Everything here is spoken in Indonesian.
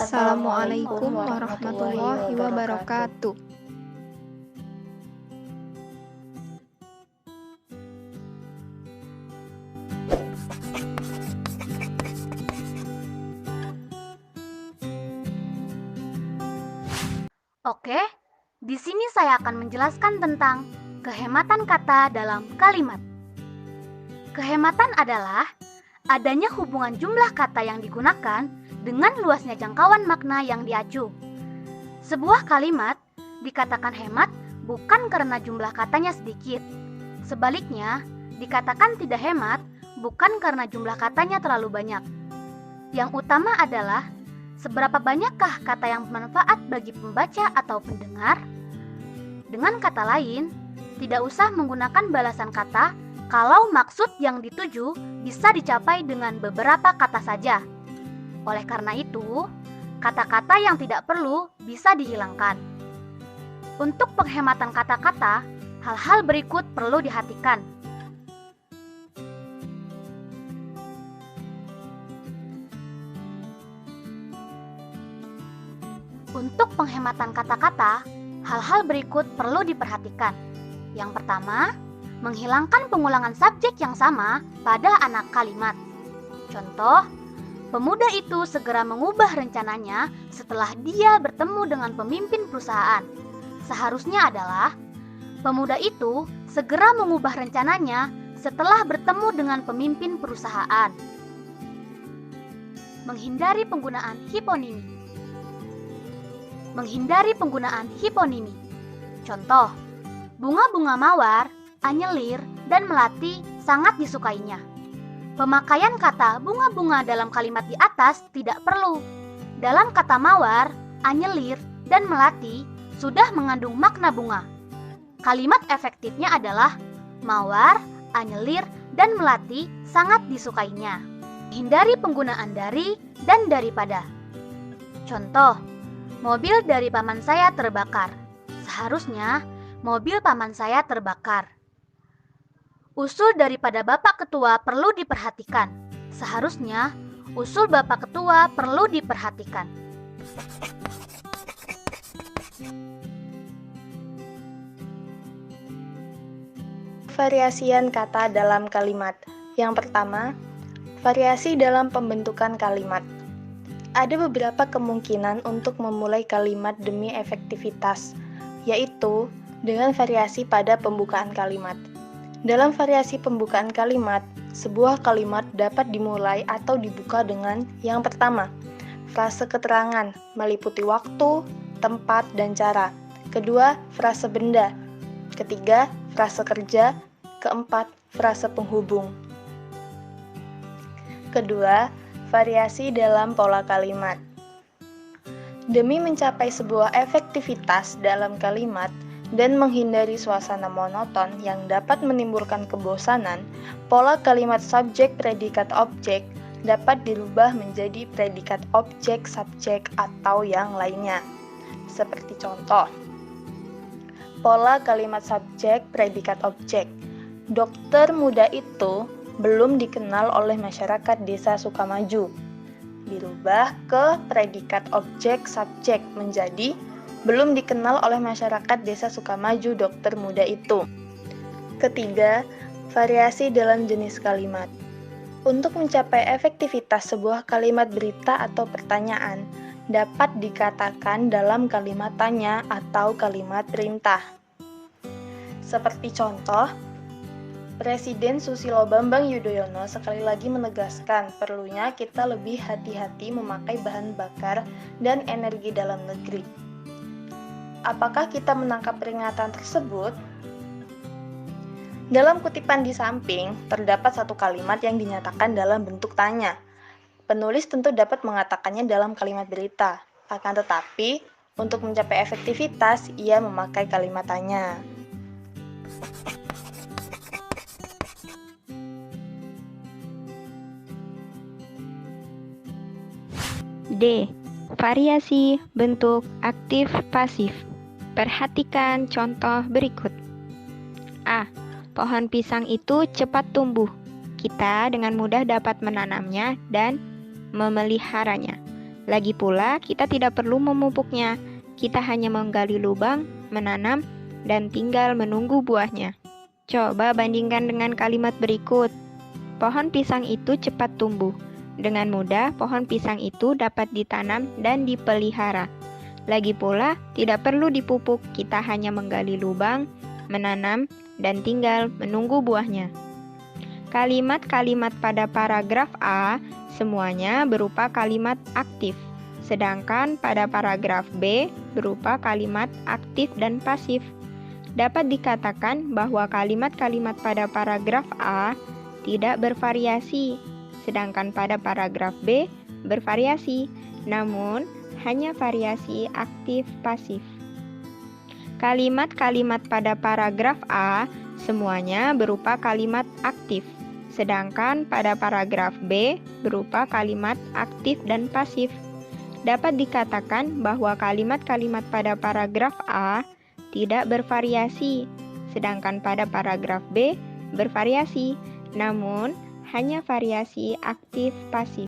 Assalamualaikum warahmatullahi wabarakatuh. Oke, di sini saya akan menjelaskan tentang kehematan kata dalam kalimat. Kehematan adalah adanya hubungan jumlah kata yang digunakan dengan luasnya jangkauan makna yang diacu. Sebuah kalimat dikatakan hemat bukan karena jumlah katanya sedikit. Sebaliknya, dikatakan tidak hemat bukan karena jumlah katanya terlalu banyak. Yang utama adalah seberapa banyakkah kata yang bermanfaat bagi pembaca atau pendengar? Dengan kata lain, tidak usah menggunakan balasan kata kalau maksud yang dituju bisa dicapai dengan beberapa kata saja. Oleh karena itu, kata-kata yang tidak perlu bisa dihilangkan. Untuk penghematan kata-kata, hal-hal berikut perlu diperhatikan. Untuk penghematan kata-kata, hal-hal berikut perlu diperhatikan. Yang pertama, menghilangkan pengulangan subjek yang sama pada anak kalimat. Contoh, pemuda itu segera mengubah rencananya setelah dia bertemu dengan pemimpin perusahaan. Seharusnya adalah, pemuda itu segera mengubah rencananya setelah bertemu dengan pemimpin perusahaan. Menghindari penggunaan hiponimi. Menghindari penggunaan hiponimi. Contoh, bunga-bunga mawar, anyelir, dan melati sangat disukainya. Pemakaian kata bunga-bunga dalam kalimat di atas tidak perlu. Dalam kata mawar, anyelir, dan melati sudah mengandung makna bunga. Kalimat efektifnya adalah mawar, anyelir, dan melati sangat disukainya. Hindari penggunaan dari dan daripada. Contoh, mobil dari paman saya terbakar. Seharusnya, mobil paman saya terbakar. Usul daripada Bapak Ketua perlu diperhatikan. Seharusnya, usul Bapak Ketua perlu diperhatikan. Variasian kata dalam kalimat. Yang pertama, variasi dalam pembentukan kalimat. Ada beberapa kemungkinan untuk memulai kalimat demi efektivitas, yaitu dengan variasi pada pembukaan kalimat. Dalam variasi pembukaan kalimat, sebuah kalimat dapat dimulai atau dibuka dengan yang pertama, frase keterangan meliputi waktu, tempat, dan cara. Kedua, frase benda. Ketiga, frase kerja. Keempat, frase penghubung. Kedua, variasi dalam pola kalimat. Demi mencapai sebuah efektivitas dalam kalimat dan menghindari suasana monoton yang dapat menimbulkan kebosanan, pola kalimat subjek, predikat, objek dapat dirubah menjadi predikat, objek, subjek, atau yang lainnya. Seperti contoh, pola kalimat subjek, predikat, objek. Dokter muda itu belum dikenal oleh masyarakat desa Sukamaju. Dirubah ke predikat objek subjek menjadi belum dikenal oleh masyarakat desa Sukamaju dokter muda itu. Ketiga, variasi dalam jenis kalimat. Untuk mencapai efektivitas sebuah kalimat berita atau pertanyaan dapat dikatakan dalam kalimat tanya atau kalimat perintah. Seperti contoh, Presiden Susilo Bambang Yudhoyono sekali lagi menegaskan perlunya kita lebih hati-hati memakai bahan bakar dan energi dalam negeri. Apakah kita menangkap peringatan tersebut? Dalam kutipan di samping, terdapat satu kalimat yang dinyatakan dalam bentuk tanya. Penulis tentu dapat mengatakannya dalam kalimat berita, akan tetapi untuk mencapai efektivitas, ia memakai kalimat tanya. D. Variasi bentuk aktif pasif. Perhatikan contoh berikut. A. Pohon pisang itu cepat tumbuh. Kita dengan mudah dapat menanamnya dan memeliharanya. Lagi pula, kita tidak perlu memupuknya. Kita hanya menggali lubang, menanam, dan tinggal menunggu buahnya. Coba bandingkan dengan kalimat berikut. Pohon pisang itu cepat tumbuh. Dengan mudah, pohon pisang itu dapat ditanam dan dipelihara. Lagi pula, tidak perlu dipupuk, kita hanya menggali lubang, menanam, dan tinggal menunggu buahnya. Kalimat-kalimat pada paragraf A semuanya berupa kalimat aktif, sedangkan pada paragraf B berupa kalimat aktif dan pasif. Dapat dikatakan bahwa kalimat-kalimat pada paragraf A tidak bervariasi, sedangkan pada paragraf B bervariasi, namun hanya variasi aktif-pasif. Kalimat-kalimat pada paragraf A semuanya berupa kalimat aktif, sedangkan pada paragraf B berupa kalimat aktif dan pasif. Dapat dikatakan bahwa kalimat-kalimat pada paragraf A tidak bervariasi, sedangkan pada paragraf B bervariasi, namun hanya variasi aktif-pasif.